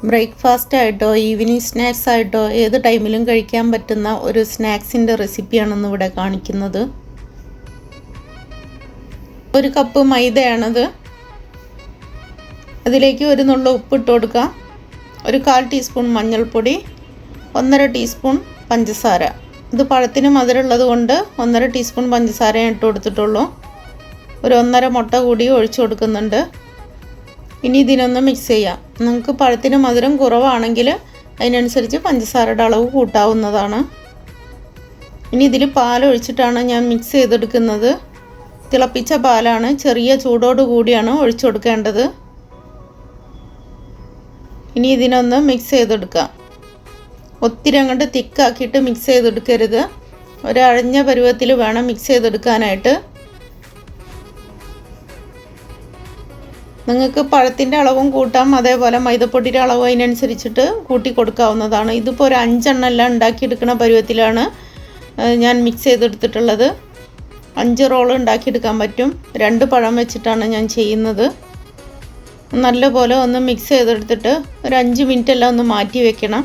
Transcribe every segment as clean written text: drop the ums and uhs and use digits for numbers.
Breakfast ആയിട്ടോ evening snacks ആയിട്ടോ ഏത് ടൈമിലും കഴിക്കാൻ പറ്റുന്ന ഒരു സ്നാക്സിൻ്റെ റെസിപ്പിയാണെന്ന് ഇവിടെ കാണിക്കുന്നത്. ഒരു കപ്പ് മൈദയാണത്. അതിലേക്ക് ഒരു നുള്ള ഉപ്പിട്ട് കൊടുക്കാം. ഒരു 1/4 ടീസ്പൂൺ മഞ്ഞൾപ്പൊടി, 1.5 ടീസ്പൂൺ പഞ്ചസാര. ഇത് പഴത്തിന് മധുരമുള്ളത് കൊണ്ട് 1.5 ടീസ്പൂൺ പഞ്ചസാര ഇട്ട് കൊടുത്തിട്ടുള്ളൂ. ഒരു 1.5 മുട്ട കൂടി ഒഴിച്ചു കൊടുക്കുന്നുണ്ട്. ഇനി ഇതിനൊന്ന് മിക്സ് ചെയ്യാം. നിങ്ങൾക്ക് പഴത്തിന് മധുരം കുറവാണെങ്കിൽ അതിനനുസരിച്ച് പഞ്ചസാരയുടെ അളവ് കൂട്ടാവുന്നതാണ്. ഇനി ഇതിൽ പാൽ ഒഴിച്ചിട്ടാണ് ഞാൻ മിക്സ് ചെയ്തെടുക്കുന്നത്. തിളപ്പിച്ച പാലാണ്, ചെറിയ ചൂടോട് കൂടിയാണ് ഒഴിച്ചു കൊടുക്കേണ്ടത്. ഇനി ഇതിനൊന്ന് മിക്സ് ചെയ്തെടുക്കാം. ഒത്തിരി അങ്ങോട്ട് തിക്കാക്കിയിട്ട് മിക്സ് ചെയ്തെടുക്കരുത്. ഒരു അഴഞ്ഞ പരുവത്തിൽ വേണം മിക്സ് ചെയ്തെടുക്കാനായിട്ട്. നിങ്ങൾക്ക് പഴത്തിൻ്റെ അളവും കൂട്ടാം, അതേപോലെ മൈദപ്പൊടിയുടെ അളവും അതിനനുസരിച്ചിട്ട് കൂട്ടി കൊടുക്കാവുന്നതാണ്. ഇതിപ്പോൾ ഒരു 5 എണ്ണം ഉണ്ടാക്കിയെടുക്കുന്ന പരുവത്തിലാണ് ഞാൻ മിക്സ് ചെയ്തെടുത്തിട്ടുള്ളത്. 5 റോൾ ഉണ്ടാക്കിയെടുക്കാൻ പറ്റും. 2 പഴം വെച്ചിട്ടാണ് ഞാൻ ചെയ്യുന്നത്. നല്ലപോലെ ഒന്ന് മിക്സ് ചെയ്തെടുത്തിട്ട് ഒരു 5 മിനിറ്റ് എല്ലാം ഒന്ന് മാറ്റി വെക്കണം.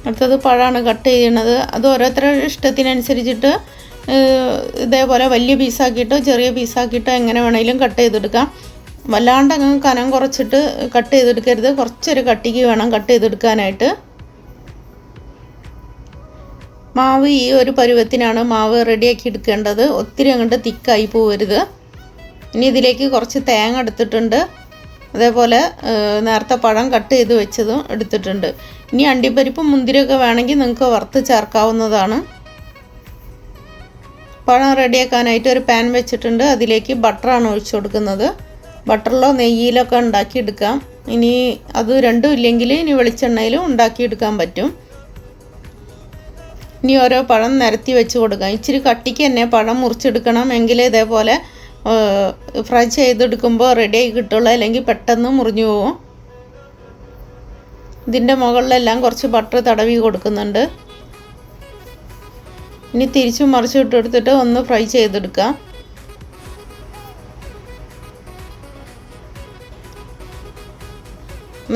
അടുത്തത് പഴമാണ് കട്ട് ചെയ്യണത്. അത് ഓരോരുത്തരുടെ ഇഷ്ടത്തിനനുസരിച്ചിട്ട് ഇതേപോലെ വലിയ പീസാക്കിയിട്ടോ ചെറിയ പീസാക്കിയിട്ടോ എങ്ങനെ വേണമെങ്കിലും കട്ട് ചെയ്തെടുക്കാം. വല്ലാണ്ട് അങ്ങ് കനം കുറച്ചിട്ട് കട്ട് ചെയ്തെടുക്കരുത്. കുറച്ചൊരു കട്ടിക്ക് വേണം കട്ട് ചെയ്തെടുക്കാനായിട്ട്. മാവ് ഈ ഒരു പരുവത്തിനാണ് മാവ് റെഡിയാക്കി എടുക്കേണ്ടത്. ഒത്തിരി അങ്ങോട്ട് തിക്കായി പോകരുത്. ഇനി ഇതിലേക്ക് കുറച്ച് തേങ്ങ എടുത്തിട്ടുണ്ട്. അതേപോലെ നേരത്തെ പഴം കട്ട് ചെയ്ത് വെച്ചതും എടുത്തിട്ടുണ്ട്. ഇനി അണ്ടിപ്പരിപ്പും മുന്തിരിയൊക്കെ വേണമെങ്കിൽ നിങ്ങൾക്ക് വറുത്ത് ചേർക്കാവുന്നതാണ്. പഴം റെഡിയാക്കാനായിട്ട് ഒരു പാൻ വെച്ചിട്ടുണ്ട്. അതിലേക്ക് ബട്ടറാണ് ഒഴിച്ചു കൊടുക്കുന്നത്. ബട്ടറിലോ നെയ്യിലൊക്കെ ഉണ്ടാക്കിയെടുക്കാം. ഇനി അത് രണ്ടും ഇല്ലെങ്കിൽ ഇനി വെളിച്ചെണ്ണയിലും ഉണ്ടാക്കിയെടുക്കാൻ പറ്റും. ഇനി ഓരോ പഴം നിരത്തി വെച്ച് കൊടുക്കാം. ഇച്ചിരി കട്ടിക്ക് തന്നെ പഴം മുറിച്ചെടുക്കണം. എങ്കിലേ ഇതേപോലെ ഫ്രൈ ചെയ്തെടുക്കുമ്പോൾ റെഡിയായി കിട്ടുള്ളൂ. അല്ലെങ്കിൽ പെട്ടെന്ന് മുറിഞ്ഞു പോകും. ഇതിൻ്റെ മുകളിലെല്ലാം കുറച്ച് ബട്ടർ തടവി കൊടുക്കുന്നുണ്ട്. ഇനി തിരിച്ചും മറിച്ച് ഇട്ടെടുത്തിട്ട് ഒന്ന് ഫ്രൈ ചെയ്തെടുക്കാം.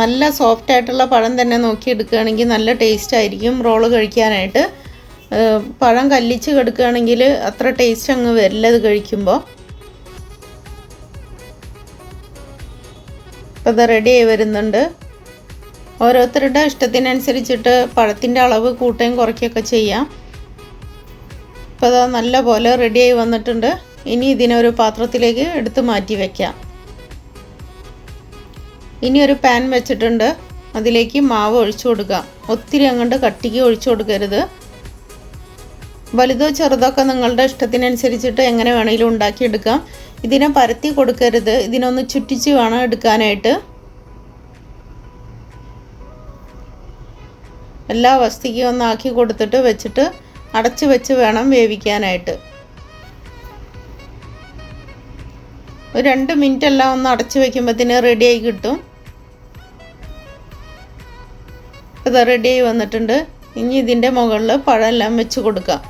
നല്ല സോഫ്റ്റ് ആയിട്ടുള്ള പഴം തന്നെ നോക്കിയെടുക്കുകയാണെങ്കിൽ നല്ല ടേസ്റ്റ് ആയിരിക്കും റോള് കഴിക്കാനായിട്ട്. പഴം കല്ലിച്ച് കിടക്കുകയാണെങ്കിൽ അത്ര ടേസ്റ്റ് അങ്ങ് വരില്ല ഇത് കഴിക്കുമ്പോൾ. ഇപ്പോൾ ഇത് റെഡിയായി വരുന്നുണ്ട്. ഓരോരുത്തരുടെ ഇഷ്ടത്തിനനുസരിച്ചിട്ട് പഴത്തിൻ്റെ അളവ് കൂട്ടുകയും കുറയ്ക്കുകയൊക്കെ ചെയ്യാം. ഇപ്പോൾ അത് നല്ല പോലെ റെഡിയായി വന്നിട്ടുണ്ട്. ഇനി ഇതിനൊരു പാത്രത്തിലേക്ക് എടുത്ത് മാറ്റി വയ്ക്കാം. ഇനി ഒരു പാൻ വെച്ചിട്ടുണ്ട്. അതിലേക്ക് മാവ് ഒഴിച്ചു കൊടുക്കാം. ഒത്തിരി അങ്ങോട്ട് കട്ടിക്ക് ഒഴിച്ചു കൊടുക്കരുത്. വലുതോ ചെറുതൊക്കെ നിങ്ങളുടെ ഇഷ്ടത്തിനനുസരിച്ചിട്ട് എങ്ങനെ വേണമെങ്കിലും ഉണ്ടാക്കിയെടുക്കാം. ഇതിനെ പരത്തി കൊടുക്കരുത്. ഇതിനൊന്ന് ചുറ്റിച്ച് വേണം എടുക്കാനായിട്ട്. എല്ലാ വസ്തുക്കും ഒന്ന് ആക്കി കൊടുത്തിട്ട് വെച്ചിട്ട് അടച്ചു വെച്ച് വേണം വേവിക്കാനായിട്ട്. ഒരു 2 മിനിറ്റ് എല്ലാം ഒന്ന് അടച്ചു വയ്ക്കുമ്പോഴത്തേന് റെഡിയായി കിട്ടും. ഇത് റെഡിയായി വന്നിട്ടുണ്ട്. ഇനി ഇതിൻ്റെ മുകളിൽ പഴമെല്ലാം വെച്ച് കൊടുക്കാം.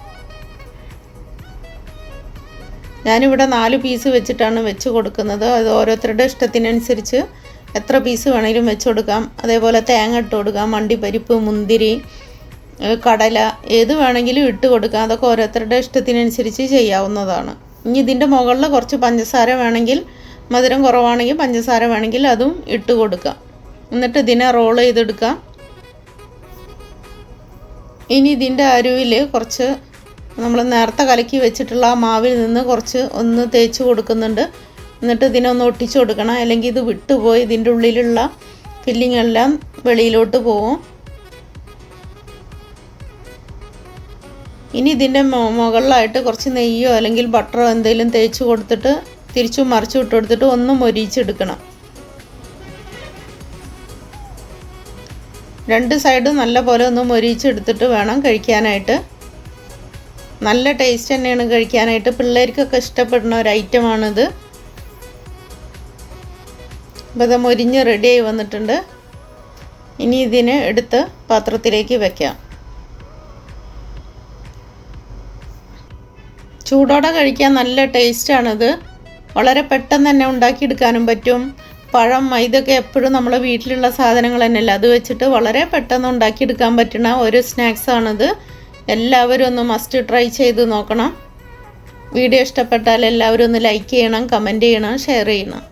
ഞാനിവിടെ 4 പീസ് വെച്ചിട്ടാണ് വെച്ച് കൊടുക്കുന്നത്. അത് ഓരോരുത്തരുടെ ഇഷ്ടത്തിനനുസരിച്ച് എത്ര പീസ് വേണമെങ്കിലും വെച്ച് കൊടുക്കാം. അതേപോലെ തേങ്ങ ഇട്ട് കൊടുക്കാം. അണ്ടിപ്പരിപ്പ്, മുന്തിരി, കടല ഏത് വേണമെങ്കിലും ഇട്ട് കൊടുക്കാം. അതൊക്കെ ഓരോരുത്തരുടെ ഇഷ്ടത്തിനനുസരിച്ച് ചെയ്യാവുന്നതാണ്. ഇനി ഇതിൻ്റെ മുകളിൽ കുറച്ച് പഞ്ചസാര വേണമെങ്കിൽ, മധുരം കുറവാണെങ്കിൽ പഞ്ചസാര വേണമെങ്കിൽ അതും ഇട്ട് കൊടുക്കാം. എന്നിട്ട് ഇതിനെ റോൾ ചെയ്തെടുക്കാം. ഇനി ഇതിൻ്റെ അരുവിൽ കുറച്ച് നമ്മൾ നേരത്തെ കലക്കി വെച്ചിട്ടുള്ള ആ മാവിൽ നിന്ന് കുറച്ച് ഒന്ന് തേച്ച് കൊടുക്കുന്നുണ്ട്. എന്നിട്ട് ഇതിനൊന്ന് ഒട്ടിച്ചു കൊടുക്കണം. അല്ലെങ്കിൽ ഇത് വിട്ടുപോയി ഇതിൻ്റെ ഉള്ളിലുള്ള ഫില്ലിംഗ് എല്ലാം വെളിയിലോട്ട് പോകും. ഇനി ഇതിൻ്റെ മുകളിലായിട്ട് കുറച്ച് നെയ്യോ അല്ലെങ്കിൽ ബട്ടറോ എന്തെങ്കിലും തേച്ച് കൊടുത്തിട്ട് തിരിച്ചും മറിച്ചും ഇട്ട് കൊടുത്തിട്ട് ഒന്ന് മൊരിച്ചെടുക്കണം. 2 സൈഡും നല്ല പോലെ ഒന്ന് മൊരിച്ചെടുത്തിട്ട് വേണം കഴിക്കാനായിട്ട്. നല്ല ടേസ്റ്റ് തന്നെയാണ് കഴിക്കാനായിട്ട്. പിള്ളേർക്കൊക്കെ ഇഷ്ടപ്പെടുന്ന ഒരു ഐറ്റമാണിത്. അപ്പോൾ ഇത് മൊരിഞ്ഞ് റെഡിയായി വന്നിട്ടുണ്ട്. ഇനി ഇതിനെ എടുത്ത് പാത്രത്തിലേക്ക് വെക്കാം. ചൂടോടെ കഴിക്കാൻ നല്ല ടേസ്റ്റാണിത്. വളരെ പെട്ടെന്ന് തന്നെ ഉണ്ടാക്കിയെടുക്കാനും പറ്റും. പഴം ഇതൊക്കെ എപ്പോഴും നമ്മളെ വീട്ടിലുള്ള സാധനങ്ങൾ തന്നെയല്ല. അത് വെച്ചിട്ട് വളരെ പെട്ടെന്ന് ഉണ്ടാക്കിയെടുക്കാൻ പറ്റുന്ന ഒരു സ്നാക്സാണിത്. എല്ലാവരും ഒന്ന് മസ്റ്റ് ട്രൈ ചെയ്ത് നോക്കണം. വീഡിയോ ഇഷ്ടപ്പെട്ടാൽ എല്ലാവരും ഒന്ന് ലൈക്ക് ചെയ്യണം, കമൻറ്റ് ചെയ്യണം, ഷെയർ ചെയ്യണം.